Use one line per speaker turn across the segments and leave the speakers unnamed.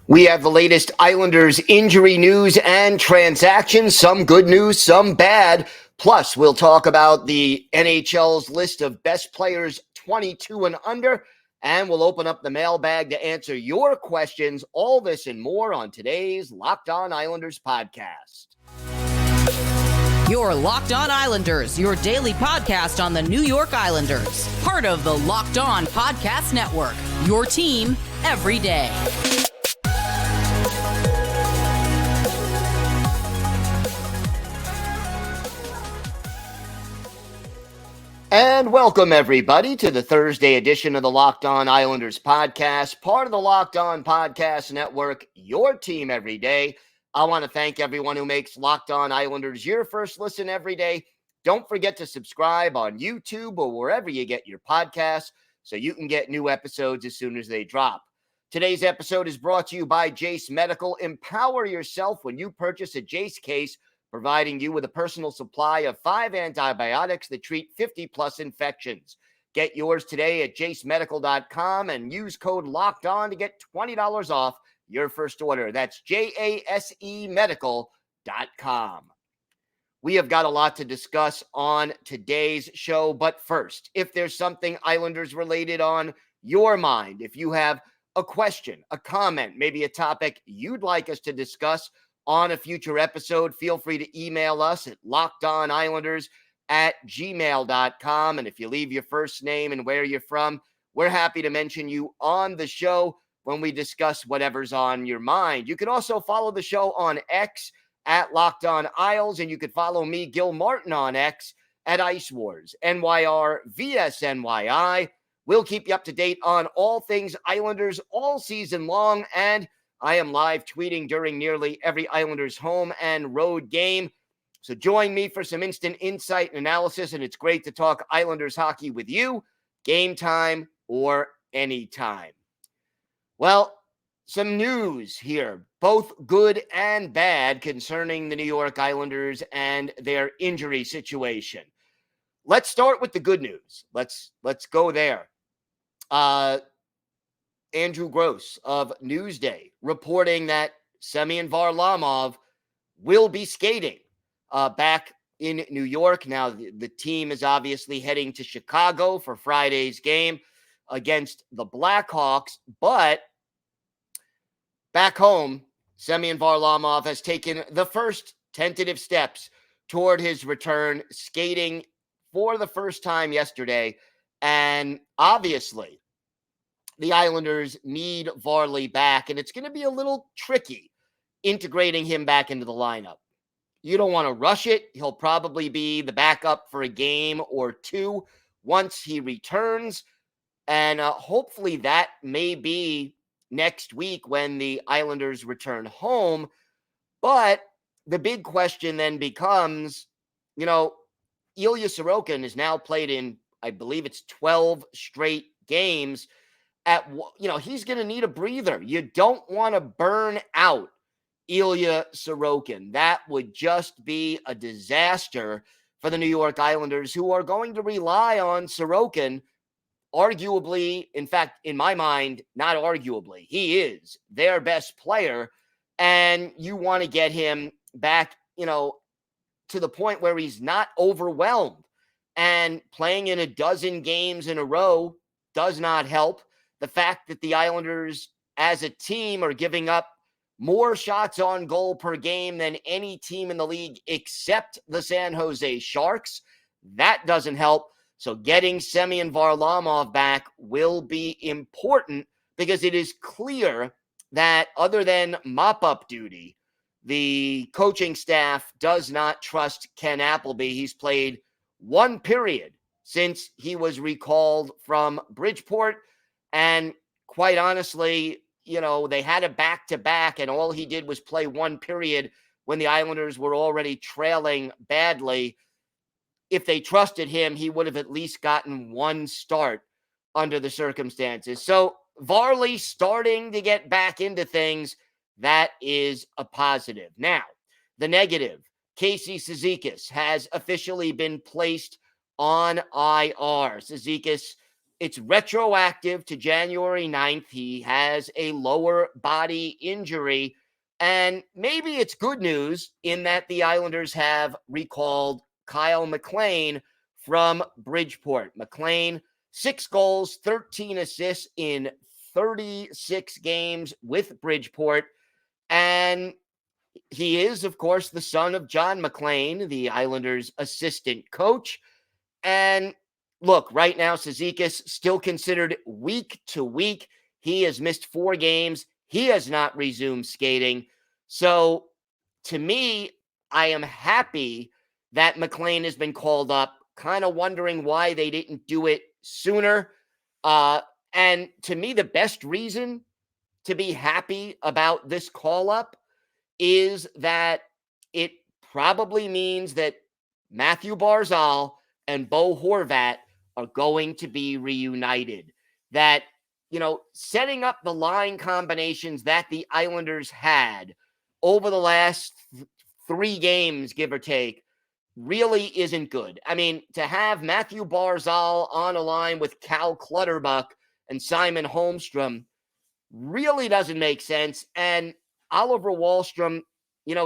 We have the latest Islanders injury news and transactions, some good news, some bad. Plus, we'll talk about the NHL's list of best players 22 and under, and we'll open up the mailbag to answer your questions. All this and more on today's Locked On Islanders podcast.
You're Locked On Islanders, your daily podcast on the New York Islanders. Part of the Locked On Podcast Network, your team every day.
And welcome, everybody, to the Thursday edition of the Locked On Islanders podcast, part of the Locked On Podcast Network, your team every day. I want to thank everyone who makes Locked On Islanders your first listen every day. Don't forget to subscribe on YouTube or wherever you get your podcasts so you can get new episodes as soon as they drop. Today's episode is brought to you by Jace Medical. Empower yourself when you purchase a Jace case, providing you with a personal supply of 5 antibiotics that treat 50-plus infections. Get yours today at jacemedical.com and use code LOCKEDON to get $20 off your first order. That's JASEmedical.com. We have got a lot to discuss on today's show, but first, if there's something Islanders related on your mind, if you have a question, a comment, maybe a topic you'd like us to discuss on a future episode, feel free to email us at lockedonislanders@gmail.com. And if you leave your first name and where you're from, we're happy to mention you on the show when we discuss whatever's on your mind. You can also follow the show on X at Locked On Isles, and you could follow me, Gil Martin, on X at Ice Wars, NYR VSNYI. We'll keep you up to date on all things Islanders all season long, and I am live tweeting during nearly every Islanders home and road game. So join me for some instant insight and analysis, and it's great to talk Islanders hockey with you, game time or anytime. Well, some news here, both good and bad, concerning the New York Islanders and their injury situation. Let's start with the good news. Let's go there. Andrew Gross of Newsday reporting that Semyon Varlamov will be skating back in New York. Now, the team is obviously heading to Chicago for Friday's game against the Blackhawks, but back home, Semyon Varlamov has taken the first tentative steps toward his return, skating for the first time yesterday. And obviously, the Islanders need Varley back, and it's going to be a little tricky integrating him back into the lineup. You don't want to rush it. He'll probably be the backup for a game or two once he returns, and hopefully that may be next week when the Islanders return home. But the big question then becomes, Ilya Sorokin has now played in, I believe it's 12 straight games. He's going to need a breather. You don't want to burn out Ilya Sorokin. That would just be a disaster for the New York Islanders, who are going to rely on Sorokin, arguably, in fact, in my mind, not arguably, he is their best player, and you want to get him back, to the point where he's not overwhelmed. And playing in a dozen games in a row does not help. The fact that the Islanders as a team are giving up more shots on goal per game than any team in the league except the San Jose Sharks, that doesn't help. So getting Semyon Varlamov back will be important, because it is clear that other than mop-up duty, the coaching staff does not trust Ken Appleby. He's played one period since he was recalled from Bridgeport. And quite honestly, they had a back-to-back, and all he did was play one period when the Islanders were already trailing badly. If they trusted him, he would have at least gotten one start under the circumstances. So Varley starting to get back into things, that is a positive. Now, the negative, Casey Cizikas has officially been placed on IR. Cizikas it's retroactive to January 9th. He has a lower body injury. And maybe it's good news in that the Islanders have recalled Kyle McLean from Bridgeport. McLean, 6 goals, 13 assists in 36 games with Bridgeport. And he is, of course, the son of John McLean, the Islanders' assistant coach. And look, right now, Cizikas still considered week to week. He has missed 4 games. He has not resumed skating. So to me, I am happy that McLean has been called up, kind of wondering why they didn't do it sooner. And to me, the best reason to be happy about this call up is that it probably means that Mathew Barzal and Bo Horvat are going to be reunited. That, setting up the line combinations that the Islanders had over the last 3 games, give or take, really isn't good. I mean, to have Mathew Barzal on a line with Cal Clutterbuck and Simon Holmstrom really doesn't make sense. And Oliver Wahlstrom,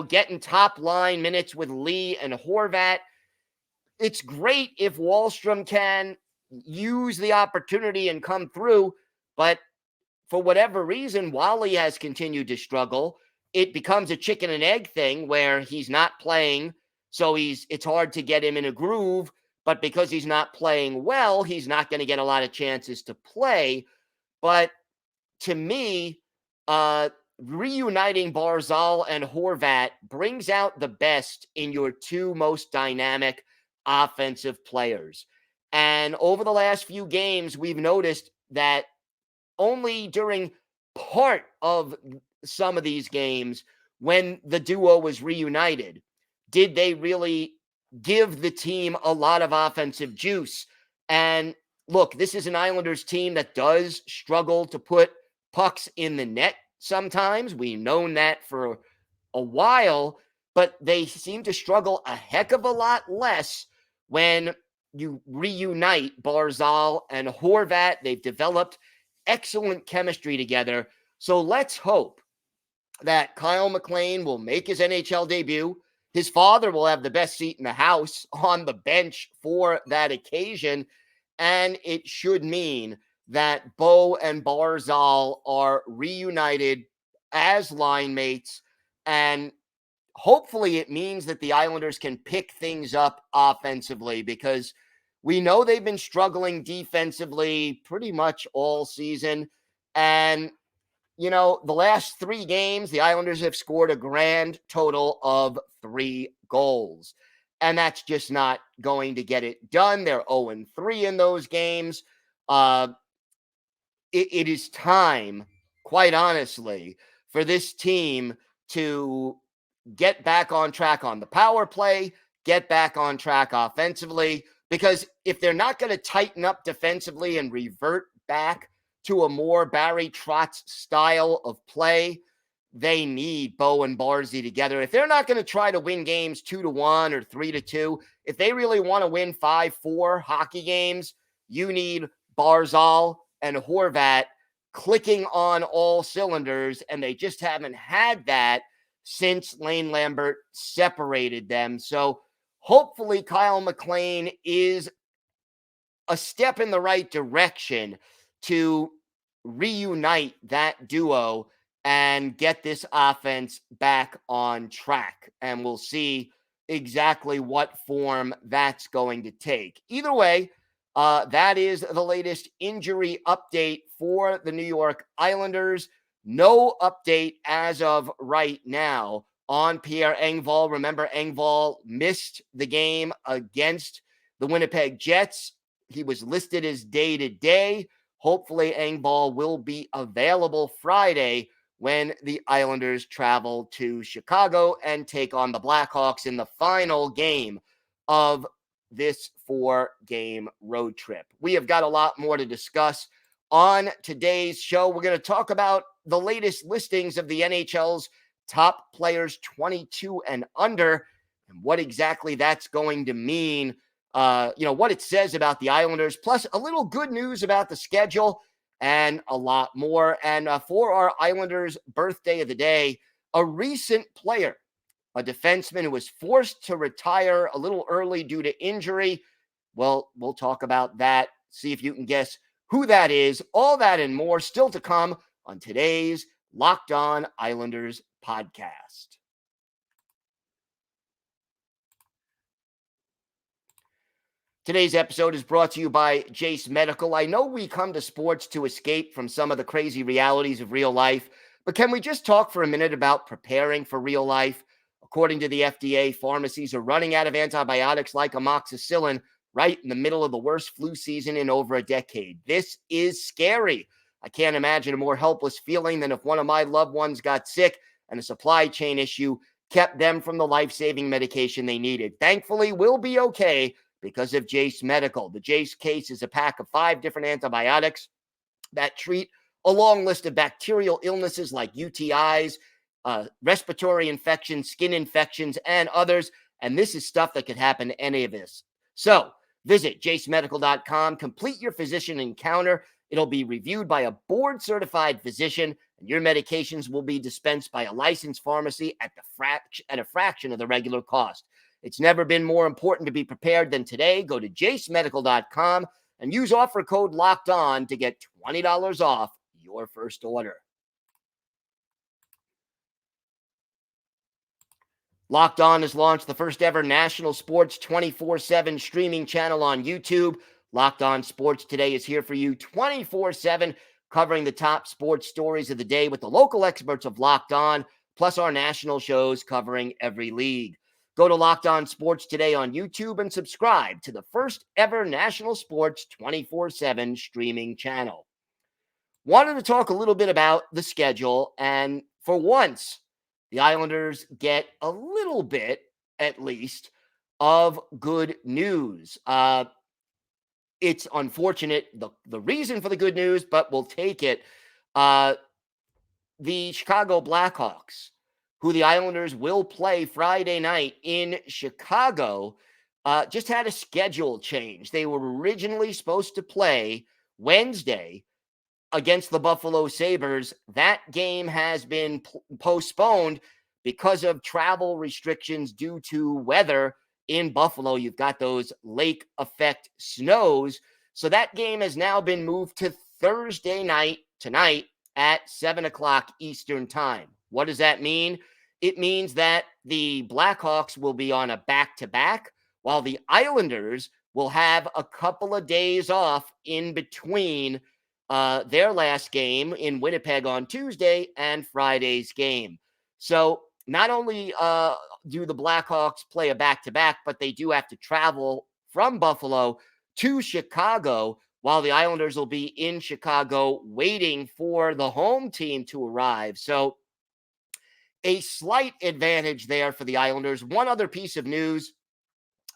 getting top line minutes with Lee and Horvat. It's great if Wahlstrom can use the opportunity and come through, but for whatever reason, Wally has continued to struggle. It becomes a chicken and egg thing where he's not playing, so it's hard to get him in a groove, but because he's not playing well, he's not going to get a lot of chances to play. But to me, reuniting Barzal and Horvat brings out the best in your 2 most dynamic offensive players. And over the last few games, we've noticed that only during part of some of these games, when the duo was reunited, did they really give the team a lot of offensive juice. And look, this is an Islanders team that does struggle to put pucks in the net sometimes. We've known that for a while, but they seem to struggle a heck of a lot less when you reunite Barzal and Horvat. They've developed excellent chemistry together. So let's hope that Kyle McLean will make his NHL debut. His father will have the best seat in the house on the bench for that occasion. And it should mean that Bo and Barzal are reunited as line mates. And hopefully it means that the Islanders can pick things up offensively, because we know they've been struggling defensively pretty much all season. And, the last 3 games, the Islanders have scored a grand total of 3 goals. And that's just not going to get it done. They're 0-3 in those games. It is time, quite honestly, for this team to get back on track on the power play, get back on track offensively, because if they're not going to tighten up defensively and revert back to a more Barry Trotz style of play, they need Bo and Barzy together. If they're not going to try to win games 2-1 or 3-2, if they really want to win 5-4 hockey games, you need Barzal and Horvat clicking on all cylinders, and they just haven't had that since Lane Lambert separated them. So hopefully Kyle McLean is a step in the right direction to reunite that duo and get this offense back on track. And we'll see exactly what form that's going to take. Either way, that is the latest injury update for the New York Islanders. No update as of right now on Pierre Engvall. Remember, Engvall missed the game against the Winnipeg Jets. He was listed as day-to-day. Hopefully, Engvall will be available Friday when the Islanders travel to Chicago and take on the Blackhawks in the final game of this 4-game road trip. We have got a lot more to discuss on today's show. We're going to talk about the latest listings of the NHL's top players 22 and under, and what exactly that's going to mean what it says about the Islanders, plus a little good news about the schedule and a lot more. And for our Islanders birthday of the day, a recent player, a defenseman who was forced to retire a little early due to injury. Well, we'll talk about that. See if you can guess who that is. All that and more still to come on today's Locked On Islanders podcast. Today's episode is brought to you by Jace Medical. I know we come to sports to escape from some of the crazy realities of real life, but can we just talk for a minute about preparing for real life? According to the FDA, pharmacies are running out of antibiotics like amoxicillin right in the middle of the worst flu season in over a decade. This is scary. I can't imagine a more helpless feeling than if one of my loved ones got sick and a supply chain issue kept them from the life-saving medication they needed. Thankfully, we'll be okay because of Jace Medical. The Jace case is a pack of 5 different antibiotics that treat a long list of bacterial illnesses like UTIs, respiratory infections, skin infections, and others. And this is stuff that could happen to any of us. So visit jacemedical.com, complete your physician encounter. It'll be reviewed by a board-certified physician, and your medications will be dispensed by a licensed pharmacy at a fraction of the regular cost. It's never been more important to be prepared than today. Go to jacemedical.com and use offer code LOCKEDON to get $20 off your first order. Locked On has launched the first ever national sports 24/7 streaming channel on YouTube. Locked On Sports Today is here for you 24/7, covering the top sports stories of the day with the local experts of Locked On, plus our national shows covering every league. Go to Locked On Sports Today on YouTube and subscribe to the first ever national sports 24/7 streaming channel. Wanted to talk a little bit about the schedule, and for once, the Islanders get a little bit, at least, of good news. It's unfortunate, the reason for the good news, but we'll take it. The Chicago Blackhawks, who the Islanders will play Friday night in Chicago, just had a schedule change. They were originally supposed to play Wednesday against the Buffalo Sabres. That game has been postponed because of travel restrictions due to weather in Buffalo. You've got those lake effect snows. So that game has now been moved to Thursday night, tonight, at 7 o'clock Eastern time. What does that mean? It means that the Blackhawks will be on a back-to-back, while the Islanders will have a couple of days off in between their last game in Winnipeg on Tuesday and Friday's game. So not only do the Blackhawks play a back-to-back, but they do have to travel from Buffalo to Chicago, while the Islanders will be in Chicago waiting for the home team to arrive. So a slight advantage there for the Islanders. One other piece of news,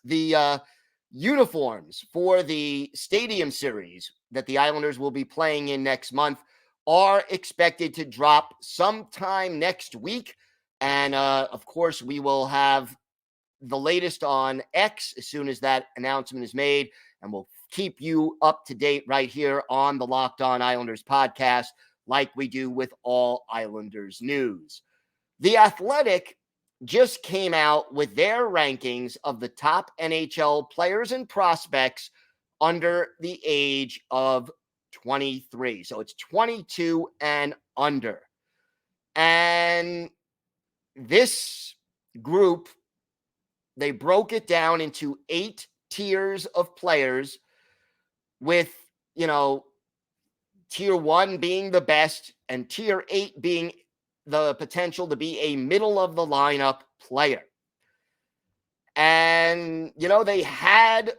the uniforms for the Stadium Series that the Islanders will be playing in next month are expected to drop sometime next week. And, of course, we will have the latest on X as soon as that announcement is made, and we'll keep you up to date right here on the Locked On Islanders podcast like we do with all Islanders news. The Athletic just came out with their rankings of the top NHL players and prospects under the age of 23. So it's 22 and under. And this group, they broke it down into 8 tiers of players, with, tier 1 being the best and tier 8 being the potential to be a middle of the lineup player. And, they had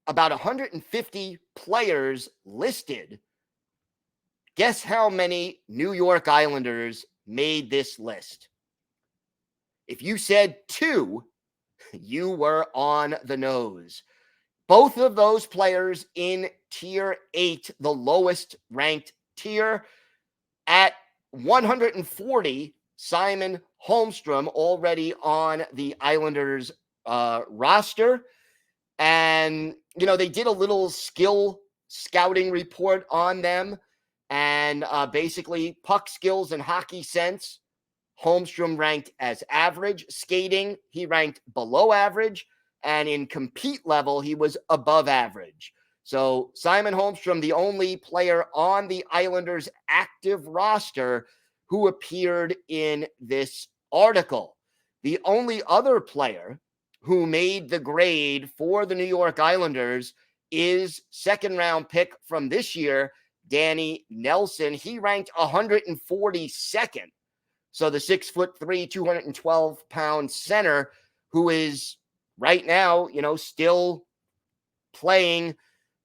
about 150 players listed. Guess how many New York Islanders made this list? If you said 2, you were on the nose. Both of those players in tier 8, the lowest ranked tier, at 140, Simon Holmstrom already on the Islanders roster. And, they did a little skill scouting report on them. And basically, puck skills and hockey sense, Holmstrom ranked as average. Skating, he ranked below average. And in compete level, he was above average. So Simon Holmstrom, the only player on the Islanders' active roster who appeared in this article. The only other player who made the grade for the New York Islanders is second-round pick from this year, Danny Nelson. He ranked 142nd. So the 6'3", 212-pound center who is right now, still playing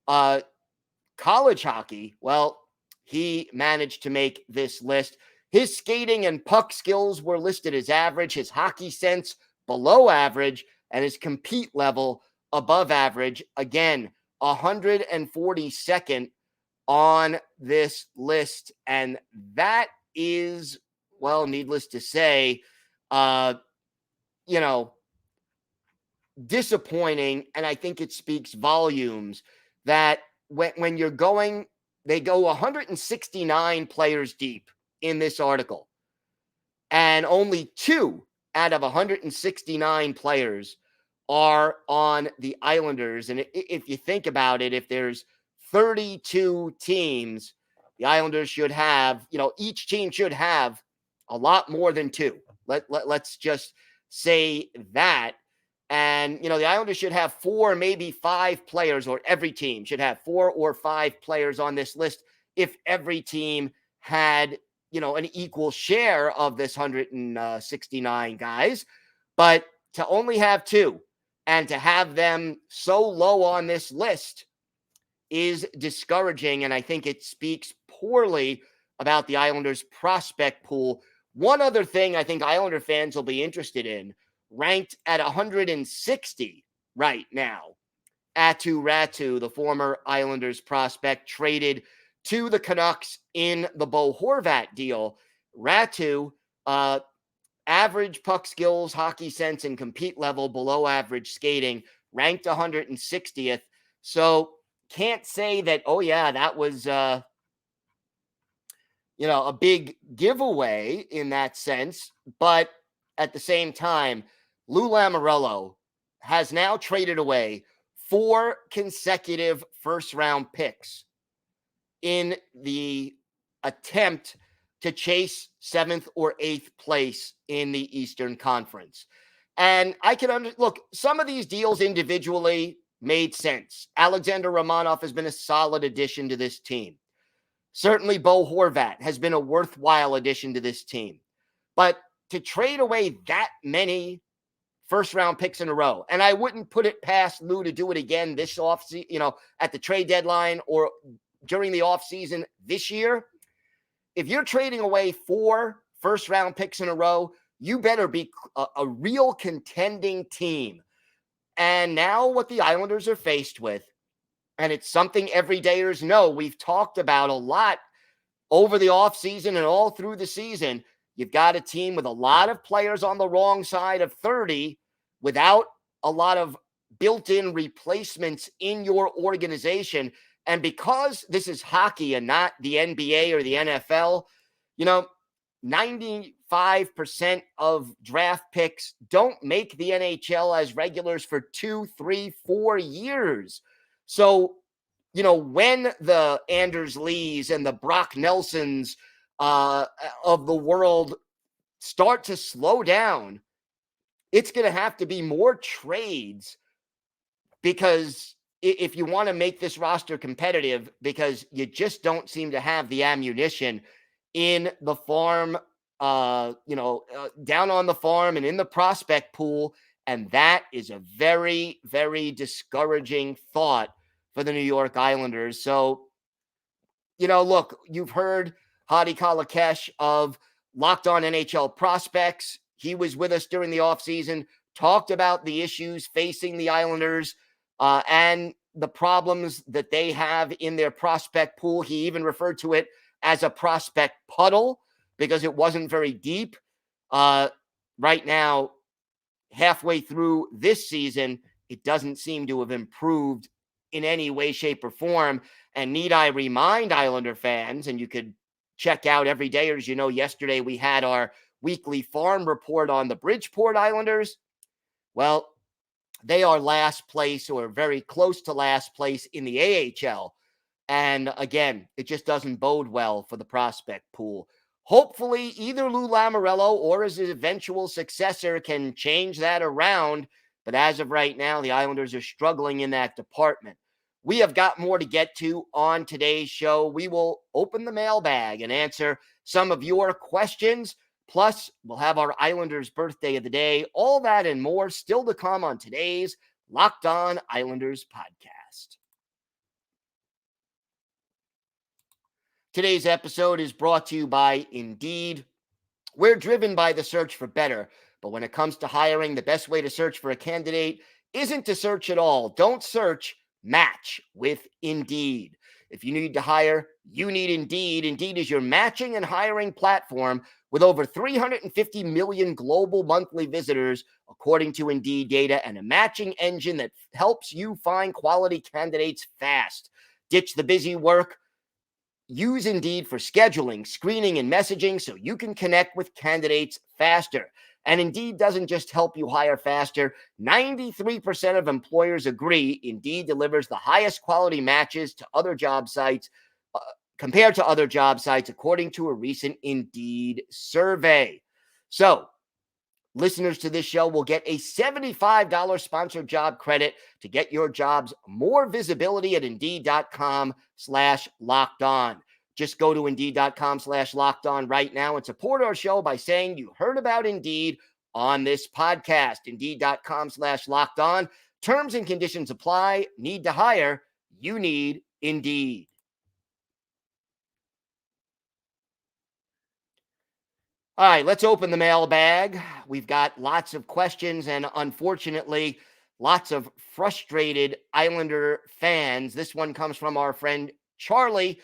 college hockey. Well, he managed to make this list. His skating and puck skills were listed as average, his hockey sense below average, and his compete level above average. Again, 142nd on this list. And that is, well, needless to say, disappointing. And I think it speaks volumes that when you're going, they go 169 players deep in this article. And only 2 out of 169 players are on the Islanders. And if you think about it, if there's 32 teams, the Islanders should have, each team should have a lot more than 2. Let's just say that. And, the Islanders should have 4, maybe 5 players, or every team should have 4 or 5 players on this list if every team had, an equal share of this 169 guys. But to only have 2 and to have them so low on this list is discouraging. And I think it speaks poorly about the Islanders' prospect pool. One other thing I think Islander fans will be interested in, ranked at 160 right now, Aatu Räty, the former Islanders prospect, traded to the Canucks in the Bo Horvat deal. Räty, average puck skills, hockey sense, and compete level below average skating, ranked 160th. So can't say that, oh yeah, that was, a big giveaway in that sense. But at the same time, Lou Lamoriello has now traded away 4 consecutive first-round picks in the attempt to chase 7th or 8th place in the Eastern Conference. And I can look, some of these deals individually made sense. Alexander Romanov has been a solid addition to this team. Certainly Bo Horvat has been a worthwhile addition to this team. But to trade away that many first-round picks in a row, and I wouldn't put it past Lou to do it again this offseason, at the trade deadline or during the offseason this year. If you're trading away 4 first-round picks in a row, you better be a real contending team. And now what the Islanders are faced with, and it's something everydayers know, we've talked about a lot over the offseason and all through the season. You've got a team with a lot of players on the wrong side of 30 without a lot of built-in replacements in your organization. And because this is hockey and not the NBA or the NFL, 95% of draft picks don't make the NHL as regulars for 2, 3, 4 years. So, when the Anders Lees and the Brock Nelsons of the world start to slow down, it's going to have to be more trades, because if you want to make this roster competitive, because you just don't seem to have the ammunition in the farm, down on the farm and in the prospect pool. And that is a very, very discouraging thought for the New York Islanders. So, look, you've heard Hadi Kalakesh of Locked On NHL Prospects. He was with us during the offseason, talked about the issues facing the Islanders and the problems that they have in their prospect pool. He even referred to it as a prospect puddle because it wasn't very deep. Right now, halfway through this season, it doesn't seem to have improved in any way, shape, or form. And need I remind Islander fans, and you could check out every day, or as you know, yesterday we had our weekly farm report on the Bridgeport Islanders. Well, they are last place or very close to last place in the AHL. And again, it just doesn't bode well for the prospect pool. Hopefully, either Lou Lamoriello or his eventual successor can change that around. But as of right now, the Islanders are struggling in that department. We have got more to get to on today's show. We will open the mailbag and answer some of your questions. Plus, we'll have our Islanders birthday of the day. All that and more still to come on today's Locked On Islanders podcast. Today's episode is brought to you by Indeed. We're driven by the search for better, but when it comes to hiring, the best way to search for a candidate isn't to search at all. Don't search, match with Indeed. If you need to hire, you need Indeed. Indeed is your matching and hiring platform with over 350 million global monthly visitors, according to Indeed data, and a matching engine that helps you find quality candidates fast. Ditch the busy work. Use Indeed for scheduling, screening, and messaging so you can connect with candidates faster. And Indeed doesn't just help you hire faster. 93% of employers agree Indeed delivers the highest quality matches to other job sites compared to other job sites, according to a recent Indeed survey. So, listeners to this show will get a $75 sponsored job credit to get your jobs more visibility at Indeed.com/locked-on. Just go to Indeed.com/locked-on right now and support our show by saying you heard about Indeed on this podcast. Indeed.com/locked-on. Terms and conditions apply. Need to hire? You need Indeed. All right, let's open the mailbag. We've got lots of questions and, unfortunately, lots of frustrated Islander fans. This one comes from our friend Charlie,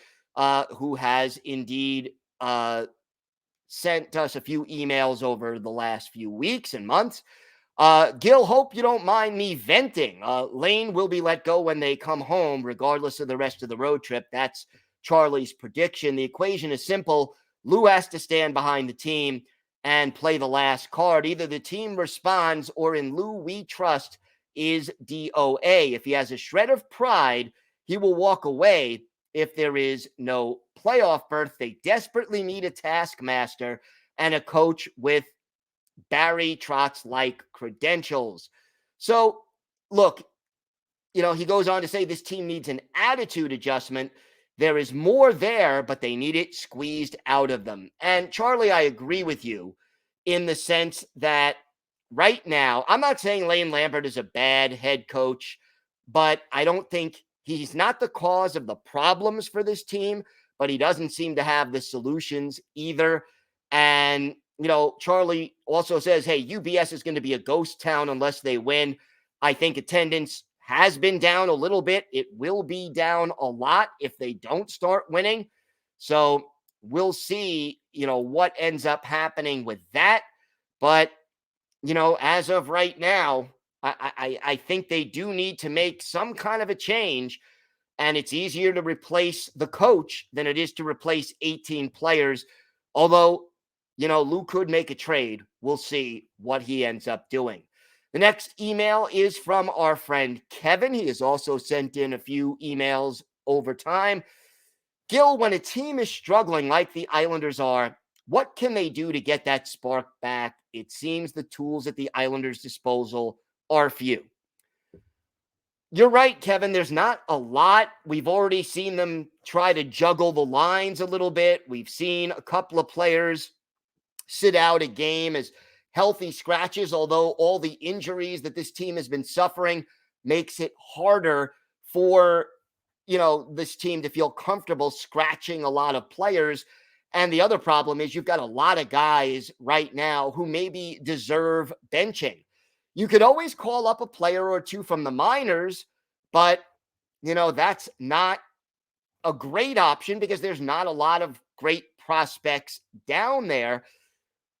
who has indeed sent us a few emails over the last few weeks and months. Gil, hope you don't mind me venting. Lane will be let go when they come home, regardless of the rest of the road trip. That's Charlie's prediction. The equation is simple. Lou has to stand behind the team and play the last card. Either the team responds or in Lou we trust is DOA. If he has a shred of pride, he will walk away if there is no playoff berth. They desperately need a taskmaster and a coach with Barry Trotz-like credentials. So, look, he goes on to say this team needs an attitude adjustment. There is more there, but they need it squeezed out of them. And Charlie, I agree with you in the sense that right now, I'm not saying Lane Lambert is a bad head coach, but I don't think he's not the cause of the problems for this team, but he doesn't seem to have the solutions either. And, Charlie also says, hey, UBS is going to be a ghost town unless they win. I think attendance has been down a little bit. It will be down a lot if they don't start winning. So we'll see, what ends up happening with that. But, as of right now, I think they do need to make some kind of a change. And it's easier to replace the coach than it is to replace 18 players. Although, Lou could make a trade. We'll see what he ends up doing. The next email is from our friend Kevin. He has also sent in a few emails over time. Gil, when a team is struggling like the Islanders are, what can they do to get that spark back? It seems the tools at the Islanders' disposal are few. You're right, Kevin. There's not a lot. We've already seen them try to juggle the lines a little bit. We've seen a couple of players sit out a game as healthy scratches, although all the injuries that this team has been suffering makes it harder for, this team to feel comfortable scratching a lot of players. And the other problem is you've got a lot of guys right now who maybe deserve benching. You could always call up a player or two from the minors, but, that's not a great option because there's not a lot of great prospects down there.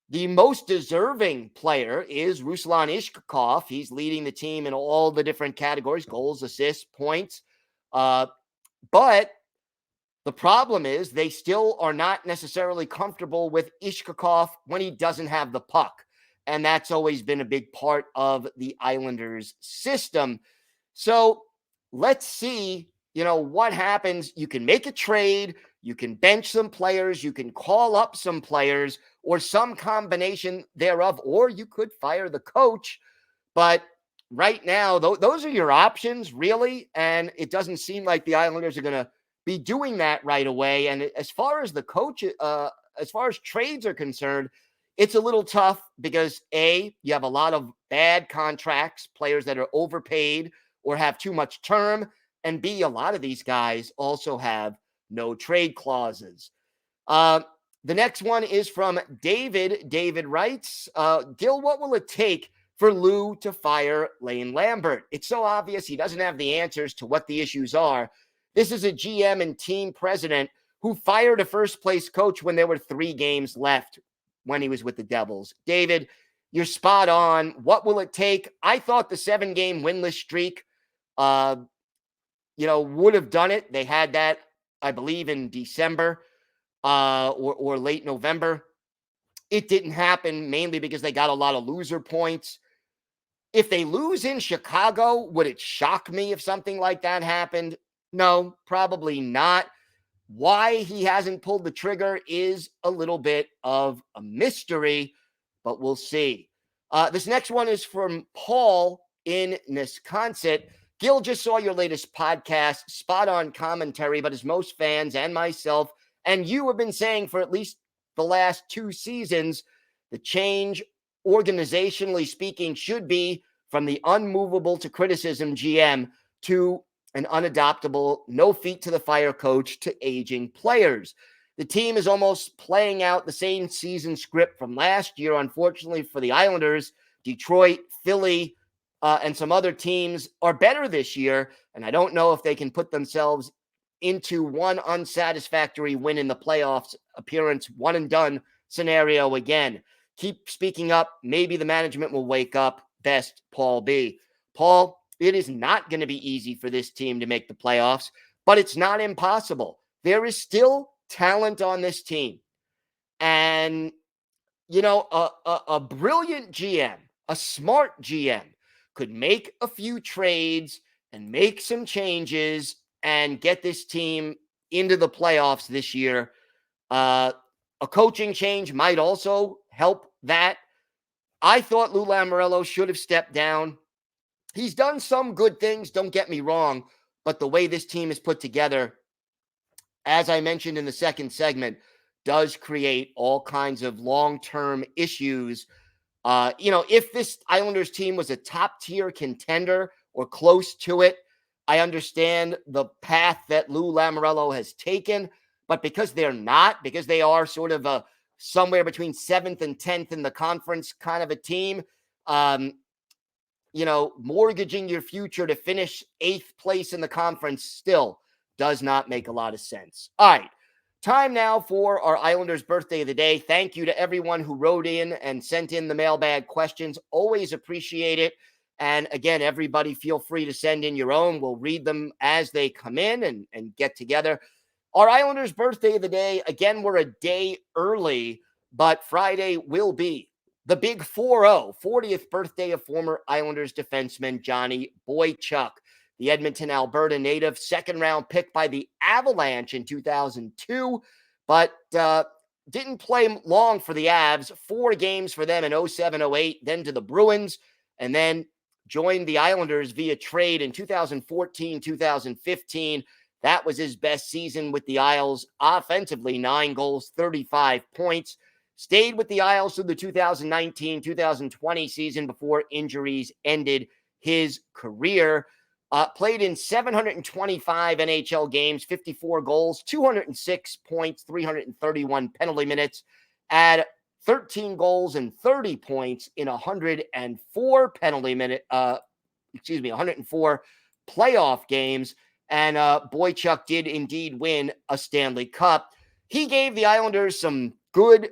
The most deserving player is Ruslan Ishkakov. He's leading the team in all the different categories, goals, assists, points. But the problem is they still are not necessarily comfortable with Ishkakov when he doesn't have the puck. And that's always been a big part of the Islanders' system. So let's see, what happens. You can make a trade, you can bench some players, you can call up some players, or some combination thereof, or you could fire the coach. But right now, those are your options, really. And it doesn't seem like the Islanders are going to be doing that right away. And as far as the coach, as far as trades are concerned, it's a little tough because A, you have a lot of bad contracts, players that are overpaid or have too much term. And B, a lot of these guys also have no trade clauses. The next one is from David. David writes, Gil, what will it take for Lou to fire Lane Lambert? It's so obvious he doesn't have the answers to what the issues are. This is a GM and team president who fired a first-place coach when there were 3 games left when he was with the Devils. David, you're spot on. What will it take? I thought the 7-game winless streak, would have done it. They had that, I believe, in December or late November. It didn't happen mainly because they got a lot of loser points. If they lose in Chicago, would it shock me if something like that happened? No, probably not. Why he hasn't pulled the trigger is a little bit of a mystery, but we'll see. This next one is from Paul in Wisconsin. Gil, just saw your latest podcast, spot on commentary, but as most fans and myself and you have been saying for at least the last 2 seasons, the change, organizationally speaking, should be from the unmovable to criticism GM to an unadoptable, no feet to the fire coach to aging players. The team is almost playing out the same season script from last year. Unfortunately for the Islanders, Detroit, Philly, and some other teams are better this year. And I don't know if they can put themselves into one unsatisfactory win in the playoffs appearance, one and done scenario again. Keep speaking up. Maybe the management will wake up. Best, Paul B. Paul, it is not going to be easy for this team to make the playoffs, but it's not impossible. There is still talent on this team. And, a brilliant GM, a smart GM could make a few trades and make some changes and get this team into the playoffs this year. A coaching change might also help that. I thought Lou Lamoriello should have stepped down. He's done some good things, don't get me wrong, but the way this team is put together, as I mentioned in the second segment, does create all kinds of long-term issues. If this Islanders team was a top-tier contender or close to it, I understand the path that Lou Lamoriello has taken, but because they're not, because they are sort of a somewhere between 7th and 10th in the conference kind of a team, mortgaging your future to finish 8th place in the conference still does not make a lot of sense. All right, time now for our Islanders birthday of the day. Thank you to everyone who wrote in and sent in the mailbag questions. Always appreciate it. And again, everybody feel free to send in your own. We'll read them as they come in and get together. Our Islanders birthday of the day, again, we're a day early, but Friday will be the big 40th birthday of former Islanders defenseman Johnny Boychuk, the Edmonton, Alberta native, 2nd-round pick by the Avalanche in 2002, but didn't play long for the Avs. 4 games for them in 07-08, then to the Bruins, and then joined the Islanders via trade in 2014-2015. That was his best season with the Isles offensively, 9 goals, 35 points. Stayed with the Isles through the 2019-2020 season before injuries ended his career. Played in 725 NHL games, 54 goals, 206 points, 331 penalty minutes, at 13 goals and 30 points in 104 104 playoff games. And Boychuk did indeed win a Stanley Cup. He gave the Islanders some good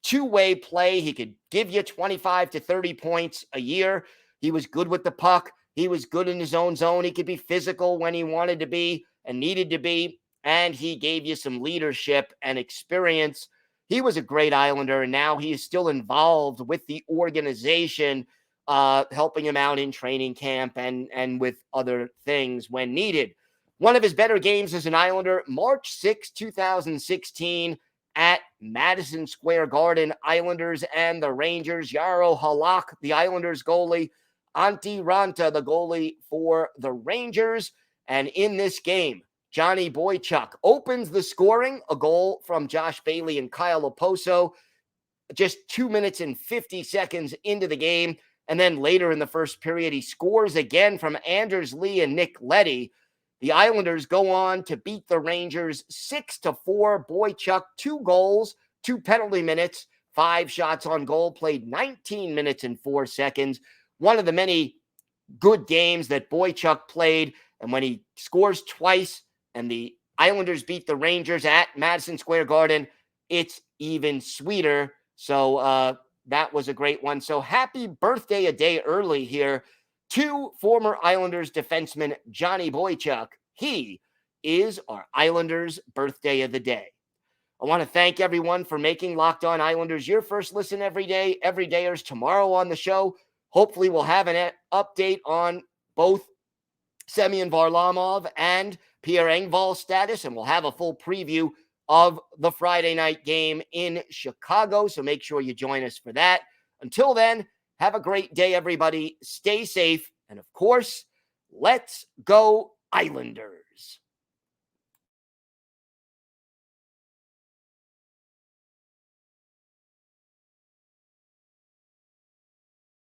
two-way play. He could give you 25 to 30 points a year. He was good with the puck. He was good in his own zone. He could be physical when he wanted to be and needed to be. And he gave you some leadership and experience. He was a great Islander, and now he is still involved with the organization, helping him out in training camp and with other things when needed. One of his better games as an Islander, March 6, 2016, at Madison Square Garden, Islanders and the Rangers. Jaro Halak, the Islanders goalie, Antti Ranta, the goalie for the Rangers. And in this game, Johnny Boychuk opens the scoring, a goal from Josh Bailey and Kyle Oposo, just 2 minutes and 50 seconds into the game. And then later in the first period, he scores again from Anders Lee and Nick Leddy. The Islanders go on to beat the Rangers 6-4. Boychuk, 2 goals, 2 penalty minutes, 5 shots on goal, played 19 minutes and 4 seconds. One of the many good games that Boychuk played. And when he scores twice and the Islanders beat the Rangers at Madison Square Garden, it's even sweeter. So that was a great one. So happy birthday a day early here to former Islanders defenseman Johnny Boychuk. He is our Islanders birthday of the day. I want to thank everyone for making Locked On Islanders your first listen every day. Everydayers tomorrow on the show. Hopefully we'll have an update on both Semyon Varlamov and Pierre Engvall's status, and we'll have a full preview of the Friday night game in Chicago. So make sure you join us for that. Until then, have a great day, everybody. Stay safe. And of course, let's go Islanders.